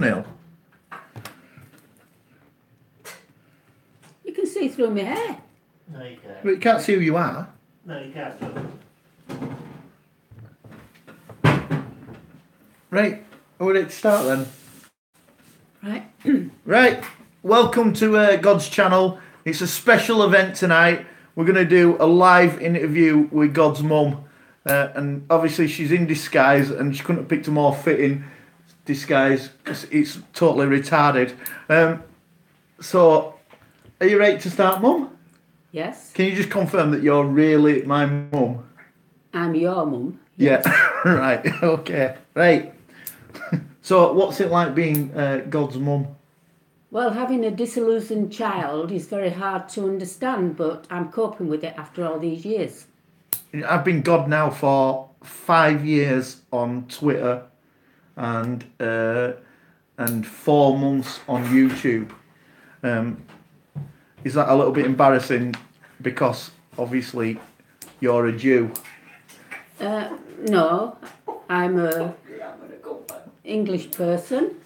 thumbnail? You can see through my hair. No, you can't. But you can't see who you are. No, you can't. Right, we're ready to start then. Right. Right, welcome to God's channel. It's a special event tonight. We're going to do a live interview with God's mum. And obviously she's in disguise and she couldn't have picked a more fitting disguise because it's totally retarded. So, are you ready to start, Mum? Yes. Can you just confirm that you're really my mum? I'm your mum. Yeah, right, okay, right. So, what's it like being God's mum? Well, having a disillusioned child is very hard to understand, but I'm coping with it after all these years. I've been God now for 5 years on Twitter and 4 months on YouTube. Is that a little bit embarrassing because obviously you're a Jew? No, I'm a English person,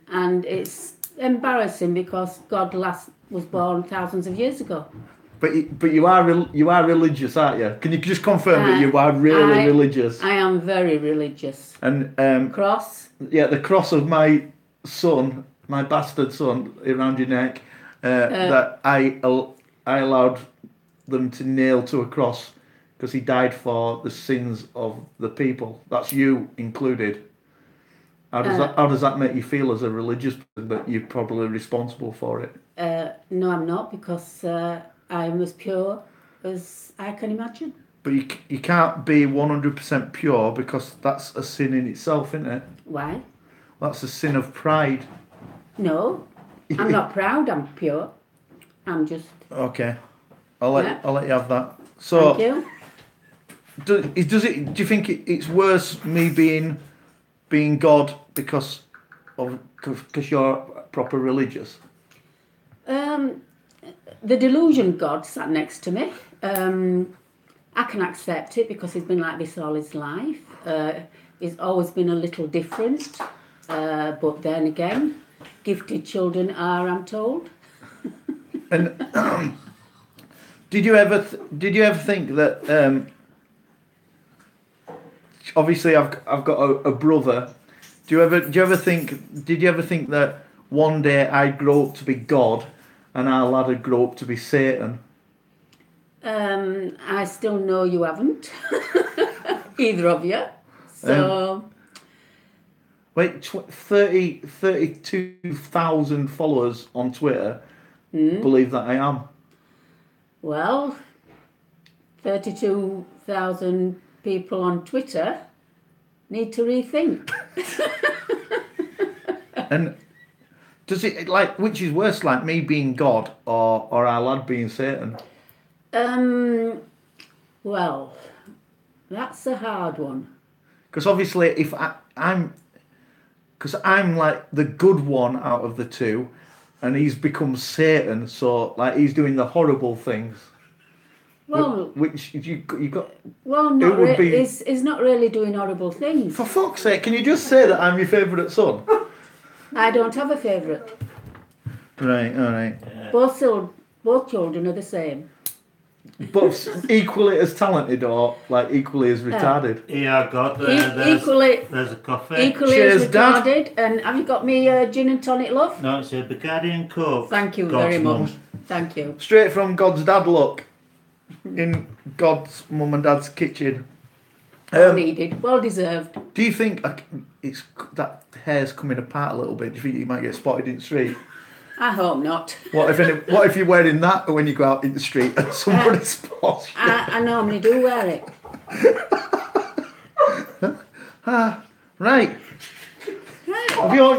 and it's embarrassing because God was born thousands of years ago. But you are religious, aren't you? Can you just confirm that you are really religious? I am very religious. And Cross. yeah, the cross of my son, my bastard son, around your neck, that I allowed them to nail to a cross because he died for the sins of the people. That's you included. How does that make you feel as a religious person that you're probably responsible for it? No, I'm not, because I'm as pure as I can imagine. But you can't be 100% pure because that's a sin in itself, isn't it? Why? That's a sin of pride. No, I'm not proud. I'm pure. I'm just. Okay, I'll let you have that. So, Thank you. Do you think it's worse me being God because you're proper religious? The delusion God sat next to me. I can accept it because he's been like this all his life. He's always been a little different, but then again, gifted children are, I'm told. And did you ever think that? Obviously, I've got a brother. Did you ever think that one day I'd grow up to be God, and our lad would grow up to be Satan? I still know you haven't, either of you. So. Wait, 32,000 followers on Twitter believe that I am. Well, 32,000 people on Twitter need to rethink. And does it, which is worse, like me being God or our lad being Satan? Well, that's a hard one. Because obviously, if I'm like the good one out of the two, and he's become Satan, so like he's doing the horrible things. Well, which you got. Well, not he's not really doing horrible things. For fuck's sake, can you just say that I'm your favourite son? I don't have a favourite. Right, all right. Both children are the same. But equally as talented or like equally as retarded? Yeah, God, there's a coffee. Equally Cheers, as retarded. Dad. And have you got me gin and tonic, love? No, it's a Bacardi and Coke. Thank you God's very much. mum. Thank you. Straight from God's dad, look. In God's mum and dad's kitchen. Well needed. Well deserved. Do you think it's that hair's coming apart a little bit? Do you think you might get spotted in the street? I hope not. What if you're wearing that when you go out in the street and somebody spots you? I normally do wear it. Right. Have you all,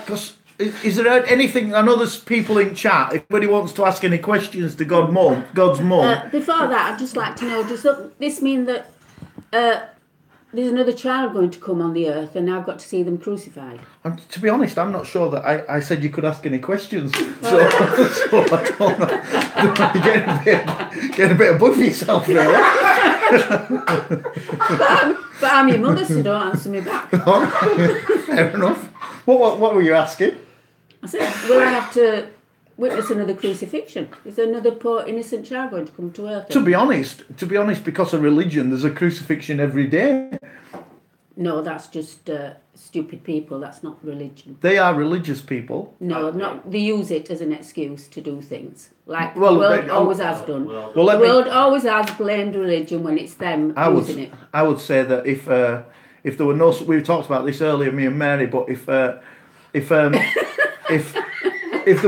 cause is there anything? I know there's people in chat. If anybody wants to ask any questions to God's mum. Before that, I'd just like to know: does this mean that there's another child going to come on the earth, and I've got to see them crucified? And to be honest, I'm not sure that I said you could ask any questions. So I don't know. Getting a bit above yourself, really. But I'm your mother, so don't answer me back. Fair enough. What were you asking? I said, will I have to witness another crucifixion? Is there another poor innocent child going to come to earth? To be honest, because of religion, there's a crucifixion every day. No, that's just stupid people. That's not religion. They are religious people. No, not. They use it as an excuse to do things. Like Well, the world they- always has done. Well, Well, The let me, world always has blamed religion when it's them using it. I would say that if there were no, we talked about this earlier, me and Mary, but if there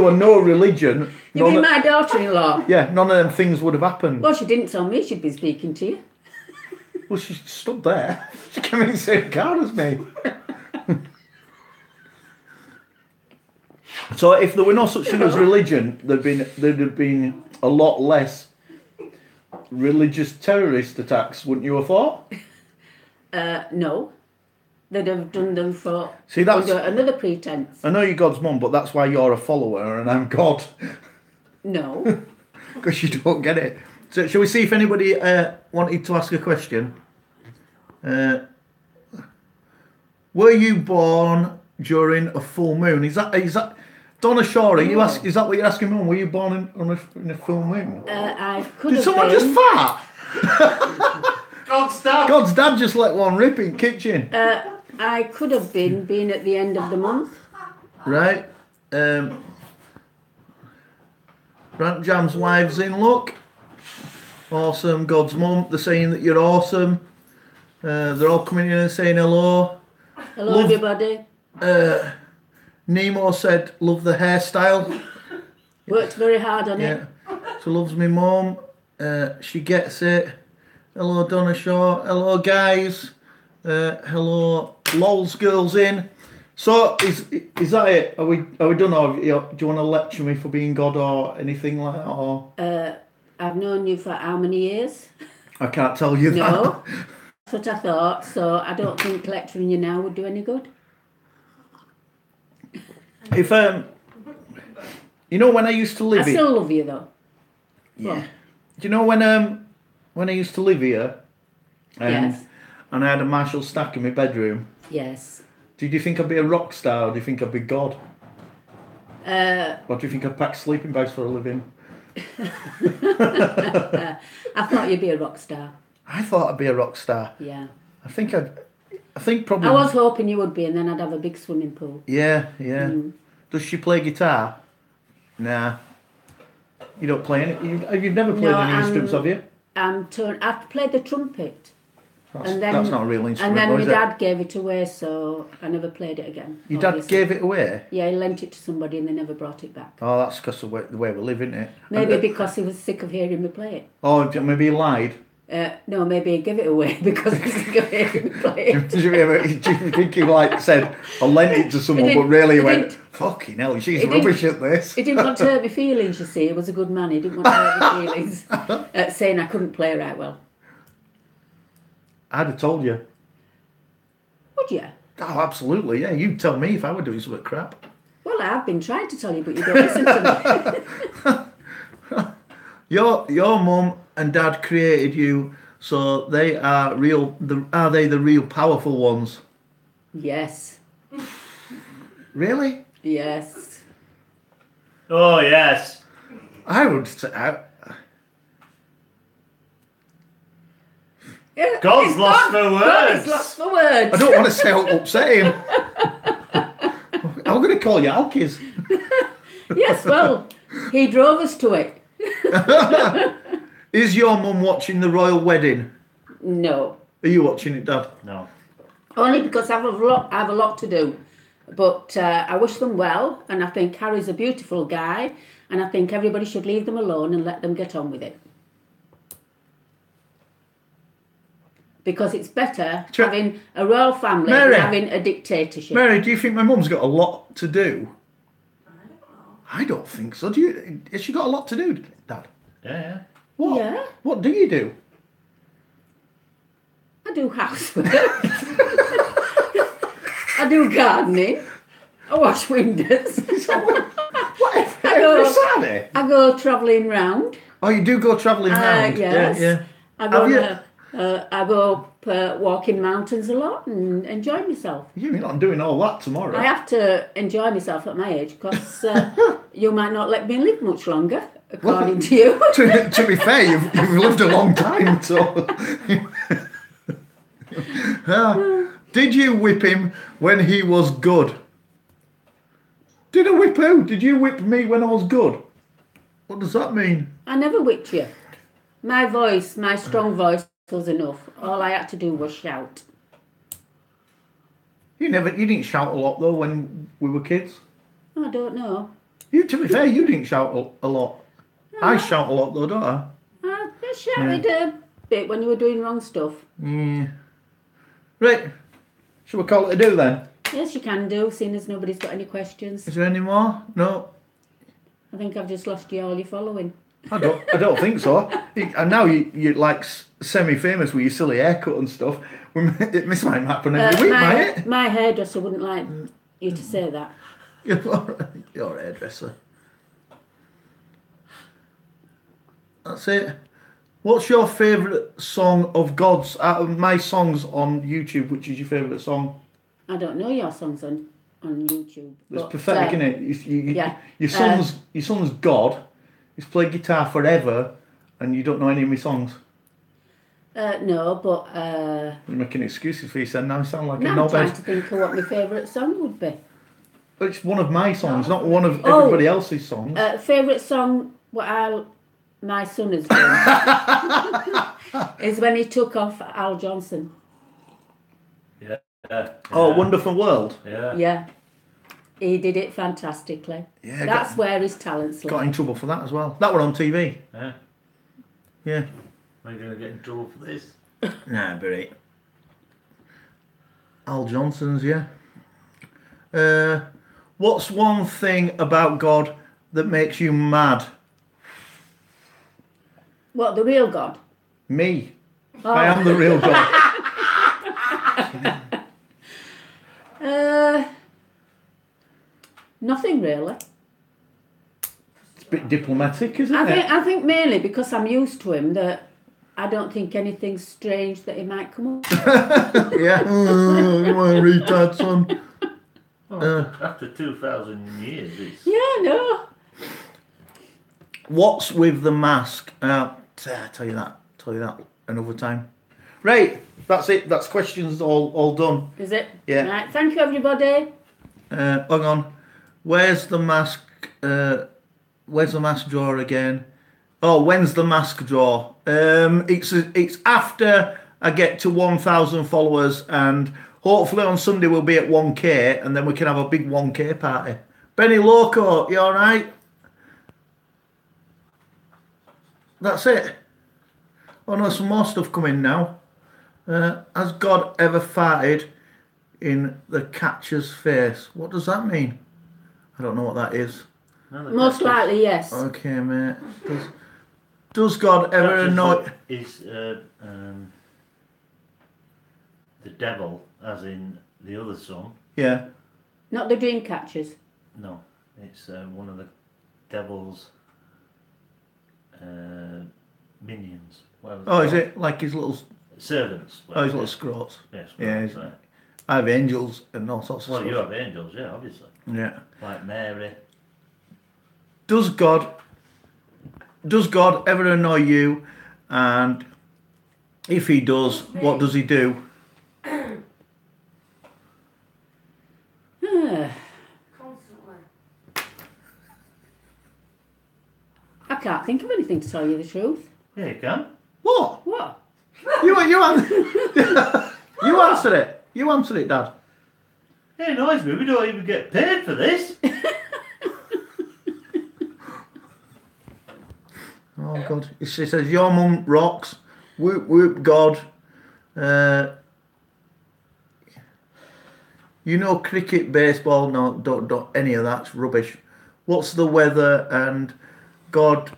were no religion, You mean my daughter-in-law? none of them things would have happened. Well, she didn't tell me she'd be speaking to you. Well, she stood there. She came in the same car as me. So if there were no such thing as religion, there'd have been a lot less religious terrorist attacks, wouldn't you have thought? No. They'd have done them for See, that's- under another pretense. I know you're God's mum, but that's why you're a follower and I'm God, No. because you don't get it. So shall we see if anybody wanted to ask a question? Were you born during a full moon? Is that Donna Shaw? Is that what you're asking, Mum? Were you born in a full moon? I could Did have someone been. just fart? God's dad. God's dad just let one rip in kitchen. I could have been at the end of the month. Right. Rant Jam's wives in, look. Awesome, God's mum. They're saying that you're awesome. They're all coming in and saying hello. Hello, Love- everybody. Nemo said, love the hairstyle. Worked very hard on Yeah. it. So loves me mum. She gets it. Hello, Donna Shaw. Hello, guys. Hello, Lols girls in. So is that it? Are we done? Or do you want to lecture me for being God or anything like that? Or I've known you for how many years? I can't tell you that. No. That's what I thought. So I don't think lecturing you now would do any good. If you know when I used to live I here. still love you though. Yeah. Do you know when I used to live here? Yes. And I had a Marshall stack in my bedroom. Yes. Did you think I'd be a rock star or do you think I'd be God? I Or do you think I'd pack sleeping bags for a living? thought you'd be a rock star. I thought I'd be a rock star. Yeah. I think probably. I was hoping you would be, and then I'd have a big swimming pool. Yeah. Does she play guitar? Nah. You don't play any. You've never played No, any instruments, have you? I've played the trumpet. That's not a real instrument. And then though, my is it? dad gave it away, so I never played it again. Your dad obviously. gave it away. Yeah, he lent it to somebody and they never brought it back. Oh, that's because of the way we live, isn't it? Maybe because he was sick of hearing me play it. Oh, maybe he lied. No, maybe he gave it away because he was sick of hearing me play it. Do you think he said, I lent it to someone, He but really he didn't- went, fucking hell, she's He rubbish at this. He didn't want to hurt my feelings, you see. He was a good man. He didn't want to hurt my feelings. Saying I couldn't play right well. I'd have told you. Would you? Oh, absolutely, yeah. You'd tell me if I were doing something crap. Well, I've been trying to tell you, but you don't listen to me. Your mum and dad created you, so they are real. Are they the real powerful ones? Yes. Really? Yes. Oh, yes. I would say. Yeah, God's he's lost gone. for God words. is lost for words. I don't want to say how upset him. I'm going to call you Alkies. Yes, well, he drove us to it. Is your mum watching the royal wedding? No. Are you watching it, Dad? No. Only because I have a lot to do. But I wish them well, and I think Harry's a beautiful guy, and I think everybody should leave them alone and let them get on with it. Because it's better having a royal family Mary. than having a dictatorship. Mary, do you think my mum's got a lot to do? I don't think so. Has she got a lot to do, Dad? Yeah. What? Yeah. What do you do? I do housework. I do gardening. I wash windows. What? I go- Every Saturday? I go travelling round. Oh, you do go travelling round? Yes. Yeah. I go Have you- on I go up walking mountains a lot and enjoy myself. You're not doing all that tomorrow. I have to enjoy myself at my age because you might not let me live much longer, according to you. to be fair, you've lived a long time, so. Did you whip him when he was good? Did I whip who? Did you whip me when I was good? What does that mean? I never whipped you. My voice, my strong voice was enough. All I had to do was shout. You didn't shout a lot though when we were kids. I don't know. To be fair, you didn't shout a lot. I shout a lot though, don't I? I shouted a bit when you were doing wrong stuff. Yeah. Right. Shall we call it a do then? Yes, you can do, seeing as nobody's got any questions. Is there any more? No. I think I've just lost all your following. I don't think so. And now you're like semi-famous with your silly haircut and stuff. This might happen every week, might it? My hairdresser wouldn't like you to say that. You're a hairdresser. That's it. What's your favourite song of God's? Out of my songs on YouTube, which is your favourite song? I don't know your songs on YouTube. It's pathetic, isn't it? Your son's God. He's played guitar forever, and you don't know any of my songs. No, but... You're making excuses for yourself now. You sound like a I'm knobhead. trying to think of what my favourite song would be. But it's one of my songs, not one of everybody else's songs. Favourite song my son has done is when he took off Al Johnson. Yeah. Oh, Wonderful World. Yeah. Yeah. He did it fantastically. Yeah, That's where his talents lie. Got in trouble for that as well. That were on TV. Yeah. Yeah. Am I going to get in trouble for this? Nah, but Al Johnson's, yeah. What's one thing about God that makes you mad? What, the real God? Me. Oh. I am the real God. Nothing really. It's a bit diplomatic, isn't it? I think mainly because I'm used to him that I don't think anything strange that he might come up. Yeah. You want to retard, son? After 2,000 years, it's... Yeah, no. What's with the mask? I'll tell you that another time. Right, that's it. That's questions all done. Is it? Yeah. Right, thank you everybody. Hang on. Where's the mask? Where's the mask drawer again? Oh, when's the mask draw? It's after I get to 1,000 followers, and hopefully on Sunday we'll be at 1K, and then we can have a big 1K party. Benny Loco, you all right? That's it. Oh no, some more stuff coming now. Has God ever farted in the catcher's face? What does that mean? I don't know what that is. Most likely, yes. Okay, mate. Does God ever annoy... Is the devil, as in the other son? Yeah. Not the dream catchers. No, it's one of the devil's minions. Oh, is it like his little... Servants. Oh, his little scroats. Yes. Yeah. I have angels and all sorts of Well, stuff. you have angels, yeah, obviously. Yeah. Like Mary. Does God ever annoy you? And if he does, what does he do? I can't think of anything, to tell you the truth. Yeah, you can. What? What? You answer it. You answer it, Dad. It annoys me. We don't even get paid for this. Oh God! It says your mum rocks. Whoop whoop God. You know cricket, baseball. No, don't any of that's rubbish. What's the weather? And God,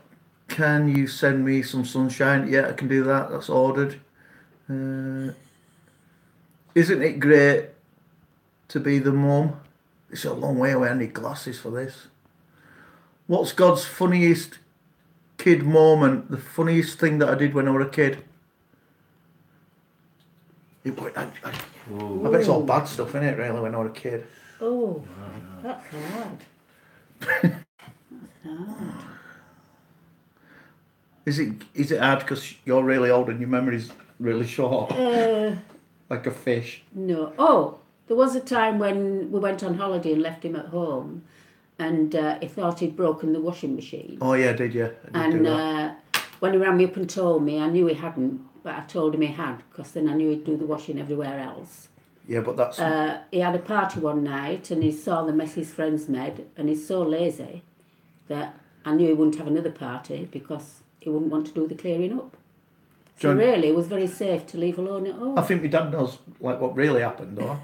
can you send me some sunshine? Yeah, I can do that. That's ordered. Isn't it great to be the mum? It's a long way away. I need glasses for this. What's God's funniest kid moment? The funniest thing that I did when I was a kid? I bet it's all bad stuff, isn't it, really, when I was a kid? Oh, that's hard. That's hard. Is it hard because you're really old and your memory's really short? Like a fish? No. Oh, there was a time when we went on holiday and left him at home, and he thought he'd broken the washing machine. Oh, yeah, did you? And when he rang me up and told me, I knew he hadn't, but I told him he had, because then I knew he'd do the washing everywhere else. Yeah, but that's... He had a party one night, and he saw the mess his friends made, and he's so lazy that I knew he wouldn't have another party because he wouldn't want to do the clearing up. So John, really, it was very safe to leave alone at home. I think my dad knows like what really happened, though.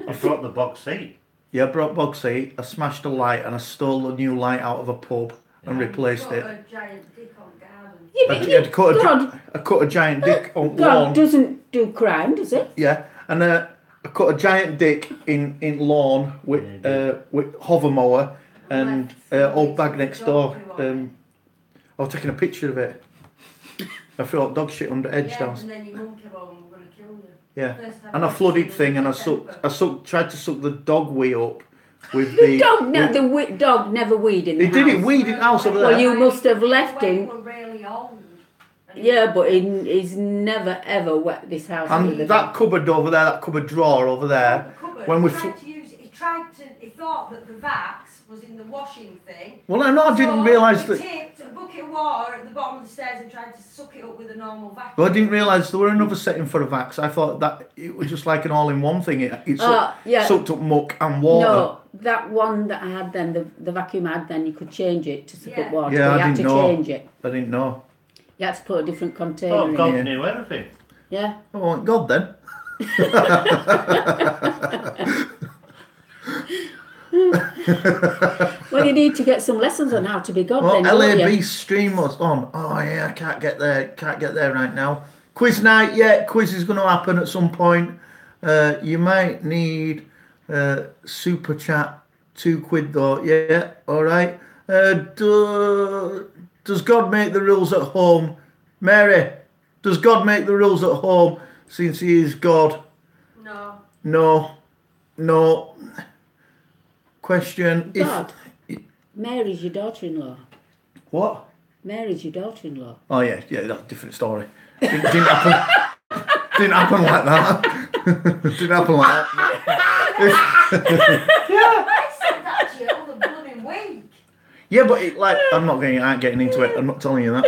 I brought the box seat. Yeah, I brought box seat, I smashed a light, and I stole a new light out of a pub and replaced it. A giant dick on garden. Yeah, but I cut a giant dick on God lawn. doesn't do crime, does it? Yeah, and I cut a giant dick in lawn with hover mower and old bag next door. I was taking a picture of it. I threw dog shit under edge down. And then your mum came home and were going to kill you. Yeah, First time and I I've flooded seen thing, and I September. tried to suck the dog wee up with The the dog, the dog never weed in the He house. did it weed in the house over there. Well, you must have left When him. we were really old. Yeah, but he's never ever wet this house. And that cupboard over there, that cupboard drawer over there. When we He thought that the Vax was in the washing thing. Well, I didn't realise He that. tipped a bucket of water at the bottom of the stairs and tried to suck it up with a normal vacuum. Well, I didn't realise there were another setting for a Vax. I thought that it was just like an all-in-one thing. It sucked up muck and water. No, that one that I had then, the vacuum I had then, you could change it to suck up water. Yeah, but you I had to didn't know. change it. I didn't know. You had to put a different container Oh, in God it. knew everything. Yeah. Oh, God then. Well, you need to get some lessons on how to be God Well, then, don't LAB you? stream was on. Oh yeah, I can't get there right now. Quiz night, yeah, quiz is going to happen at some point. You might need super chat, £2 though. Yeah, all right. Does God make the rules at home, Mary? Does God make the rules at home since He is God? No. No. Question: God. Mary's your daughter-in-law. What? Mary's your daughter-in-law. Oh yeah, that's a different story. Didn't happen. Didn't happen like that. Didn't happen like that. I said that to you all the blooming week. Yeah, but I'm getting into it. I'm not telling you that. I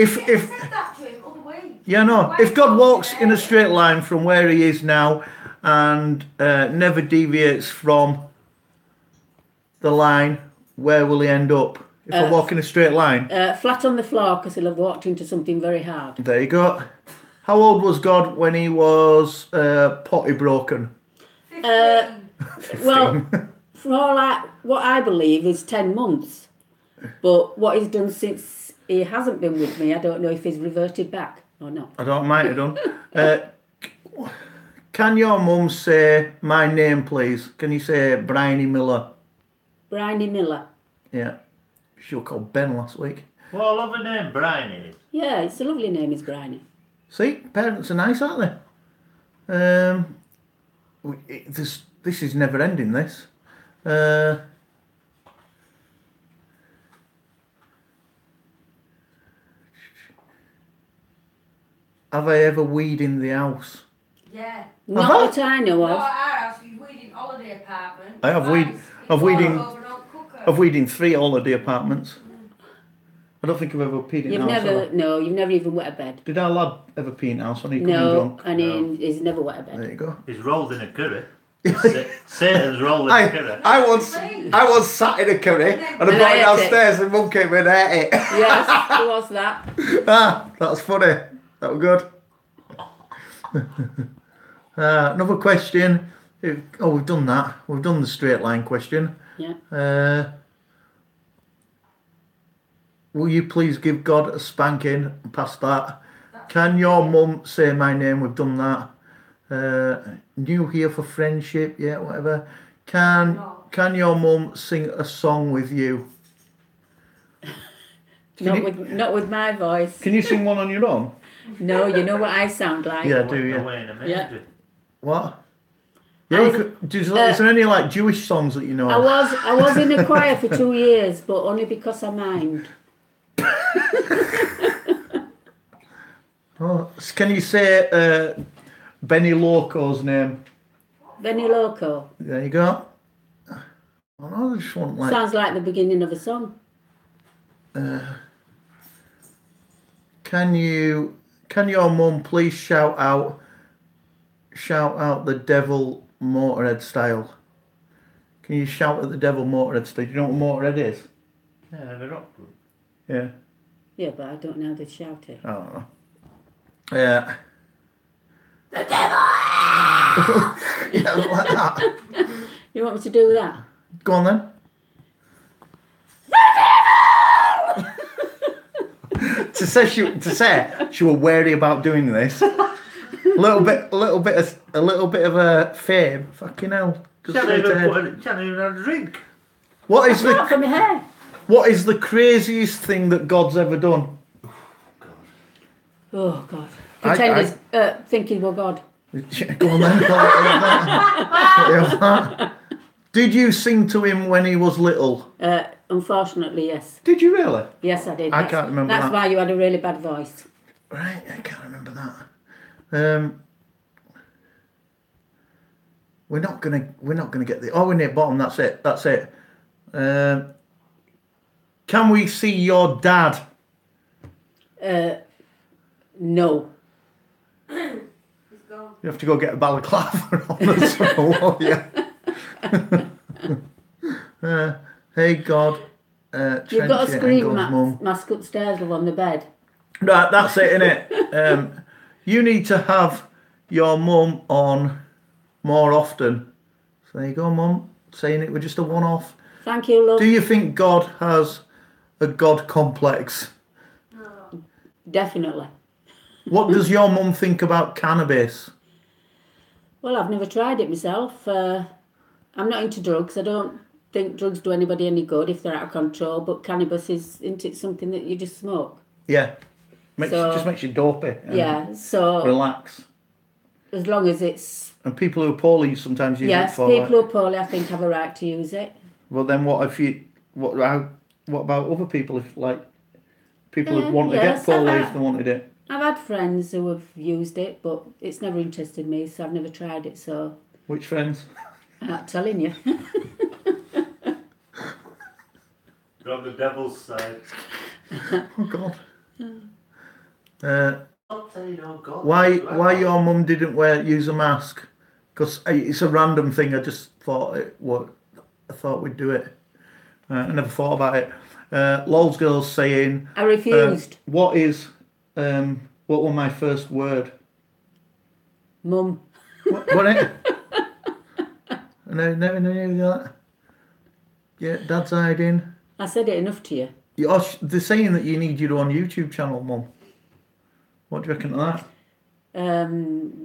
said that to him all the week. Yeah, no. If God walks in a straight line from where He is now and never deviates from the line, where will He end up? If I walk in a straight line. Flat on the floor because he'll have walked into something very hard. There you go. How old was God when He was potty broken? 15. Well, for all what I believe is 10 months. But what He's done since He hasn't been with me, I don't know if He's reverted back or not. I don't might have done. Can your mum say my name, please? Can you say Bryony Miller? Bryony Miller. Yeah. She was called Ben last week. Well, I love her name, Brian is. Yeah, it's a lovely name, is Bryony. See, parents are nice, aren't they? This is never ending, this. Have I ever weed in the house? Yeah. Not that I know No, of. at our house, we weed in holiday apartment. I have weed- I've weed in- I've weed in 3 holiday apartments. I don't think I've ever peed in You've a house. never, have I? no, you've never even wet a bed. Did our lad ever pee in the house when he come in No, drunk? and he's never wet a There bed. you go. He's rolled in a curry. Satan's rolled in a curry. I was sat in a curry and I And brought I it ate it. downstairs and Mum came in and ate it. Yes, there was that. That's funny. That was good. Another question. We've done that. We've done the straight line question. Yeah. Will you please give God a spanking? Past that. Can your mum say my name? We've done that. New here for friendship. Yeah, whatever. Can your mum sing a song with you? Not with my voice. Can you sing one on your own? No, you know what I sound like? Yeah, do you? Away in a minute. Yeah. What? Yeah, is there any like Jewish songs that you know? I was in a choir for 2 years, but only because I mimed. Oh, can you say Benny Loco's name? Benny Loco. There you go. I just want like. Sounds like the beginning of a song. Can your mum please shout out the devil Motorhead style? Can you shout at the devil Motorhead style? Do you know what Motorhead is? Yeah, the rock group. Yeah. Yeah, but I don't know how to shout it. I don't know. Yeah. The devil! Yeah, like that. You want me to do that? Go on then. to say she was wary about doing this. A little bit of a fame. Fucking hell. Just Can't straight ahead. even have a drink. What is Not for my hair. what is the craziest thing that God's ever done? Oh, God. Pretenders thinking we're God. Go on then. Did you sing to him when he was little? Unfortunately, yes. Did you really? Yes, I did. I can't remember That's that. why you had a really bad voice. Right, I can't remember that. We're not gonna get the. Oh, we're near bottom. That's it. Can we see your dad? No. He's gone. You have to go get a balaclava on the summer, won't you? Hey God. You've got to Trenchie scream, and God's mum. mask upstairs or on the bed. Right, that's it, innit? You need to have your mum on more often. So there you go, mum. Saying it was just a one-off. Thank you, love. Do you think God has a God complex? Definitely. What does your mum think about cannabis? Well, I've never tried it myself. I'm not into drugs. I don't think drugs do anybody any good if they're out of control, but cannabis isn't it something that you just smoke? Yeah. Just makes you dopey. And Yeah, so relax. as long as it's... And people who are poorly sometimes use it Yes, for... people who are poorly, I think, have a right to use it. Well, then what about other people if, like, people who want to yes, get poorly if they wanted it? I've had friends who have used it, but it's never interested me, so I've never tried it, so Which friends? I'm not telling you. You're on the devil's side. Oh, God. I'll tell you, oh God. Why your mum didn't use a mask? Because it's a random thing. I just thought I thought we'd do it. I never thought about it. Lol's girls saying. I refused. What were my first word? Mum. What it? No, that. Yeah, Dad's hiding. I said it enough to you. They're saying that you need your own YouTube channel, Mum. What do you reckon of that?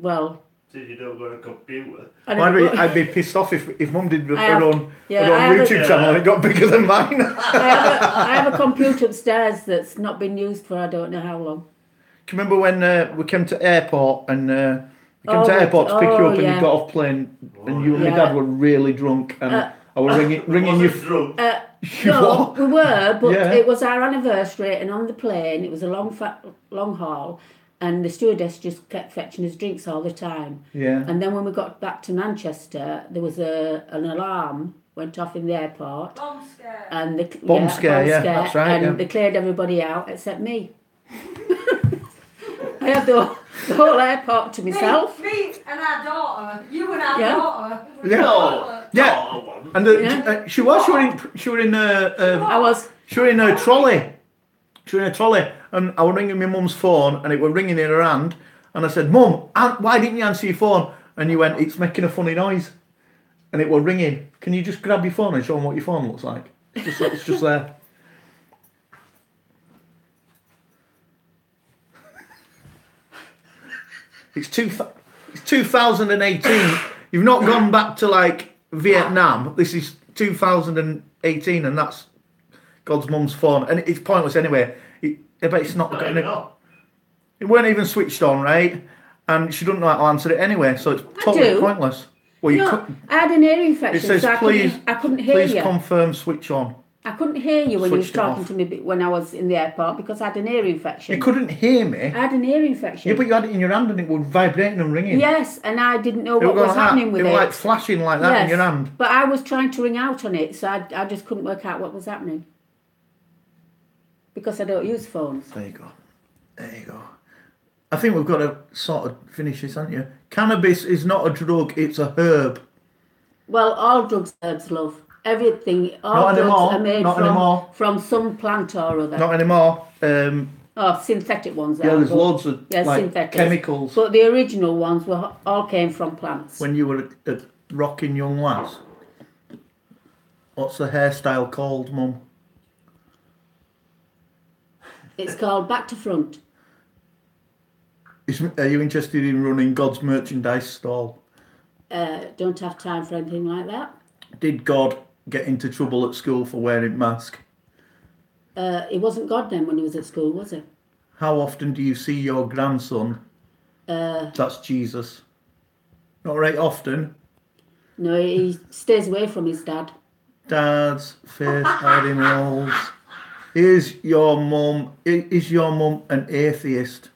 Well... So you don't got a computer. I'd be pissed off if Mum did her own have YouTube channel and it got bigger than mine. I have a computer upstairs that's not been used for I don't know how long. Do you remember when we came to airport and we came to airport to pick you up and you got off plane and you and my dad were really drunk and I was ringing you. Drunk. No, we were, but Yeah. it was our anniversary and on the plane it was a long haul and the stewardess just kept fetching us drinks all the time. Yeah. And then when we got back to Manchester, there was an alarm went off in the airport. Bomb scare. And Bomb scare, that's right. And Yeah. they cleared everybody out except me. I had the whole airport to myself. Me and our daughter. You and our Yeah. daughter. Yeah. No. Yeah. Oh, And she was in I was. a trolley. She was in a trolley, and I was ringing my mum's phone, and it was ringing in her hand. And I said, "Mum, why didn't you answer your phone?" And you went, "It's making a funny noise," and it was ringing. Can you just grab your phone and show them what your phone looks like? It's just there. It's 2018. You've not gone back to like Vietnam. This is 2018, and that's God's mum's phone, and it's pointless anyway. I bet it's not got any. It weren't even switched on, right? And she doesn't know how to answer it anyway, so it's totally do. pointless. Well, you No, I had an ear infection, it says, so please, I couldn't hear please you. confirm switch on. I couldn't hear you when you was Switched it off. talking to me when I was in the airport because I had an ear infection. You couldn't hear me. I had an ear infection. Yeah, but you had it in your hand and it was vibrating and ringing. Yes, and I didn't know It what was was like that. happening with It it. was like flashing like that in your hand. But I was trying to ring out on it, so I just couldn't work out what was happening. Because I don't use phones. There you go. There you go. I think we've got to sort of finish this, haven't you? Cannabis is not a drug, it's a herb. Well, all drugs, herbs, love. Everything, all Not drugs anymore, are made not anymore. from some plant or other. Not anymore. Synthetic ones. Yeah, there's loads of like synthetic chemicals. But the original ones all came from plants. When you were a rocking young lass, what's the hairstyle called, Mum? It's called Back to Front. Are you interested in running God's merchandise stall? Don't have time for anything like that. Did God get into trouble at school for wearing mask? It wasn't God then when he was at school, was it? How often do you see your grandson? That's Jesus. Not right often. No, he stays away from his dad. Dad's face hiding rolls. Is your mum an atheist?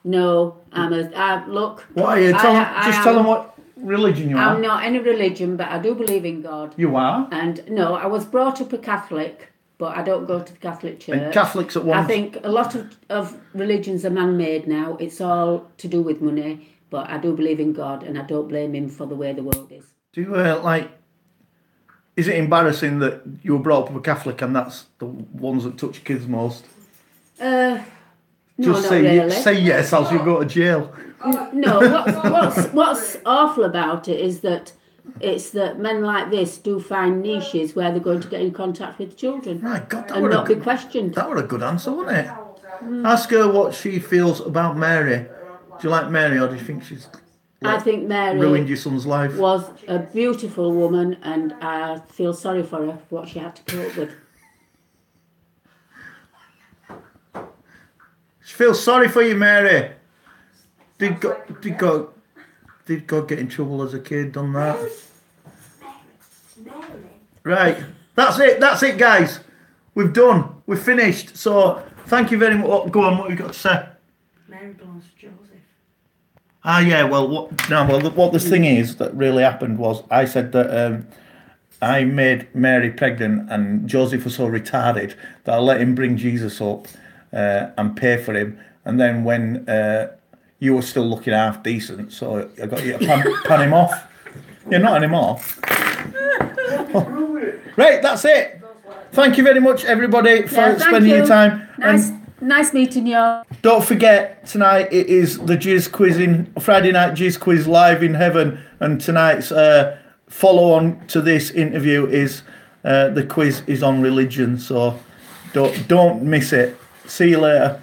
No, look. What are you? Tell them what religion you are. I'm not any religion, but I do believe in God. You are? And no, I was brought up a Catholic, but I don't go to the Catholic Church. And Catholics at once. I think a lot of religions are man-made now. It's all to do with money, but I do believe in God, and I don't blame him for the way the world is. Do you is it embarrassing that you were brought up a Catholic and that's the ones that touch kids most? No, Just not say really. say yes, else you go to jail. No, what's awful about it is that it's that men like this do find niches where they're going to get in contact with children My God, and not be questioned. That was a good answer, wasn't it? Ask her what she feels about Mary. Do you like Mary, or do you think she's I think Mary ruined your son's life? was a beautiful woman, and I feel sorry for her for what she had to put up with. She feels sorry for you, Mary. Did God get in trouble as a kid? Done that? Right. That's it, guys. We've done. We've finished. So thank you very much. Go on. What have you got to say? Mary belongs to Joseph. Yeah. Well, what the thing is that really happened was I said that I made Mary pregnant, and Joseph was so retarded that I let him bring Jesus up and pay for him, and then when you were still looking half decent, so I got you to pan him off. Yeah, not anymore. Right, that's it. Thank you very much, everybody, for spending your time. Nice meeting you. Don't forget, tonight it is the Jizz Quizzing, Friday night Jizz Quiz live in heaven, and tonight's follow on to this interview is the quiz is on religion, so don't miss it. See you later.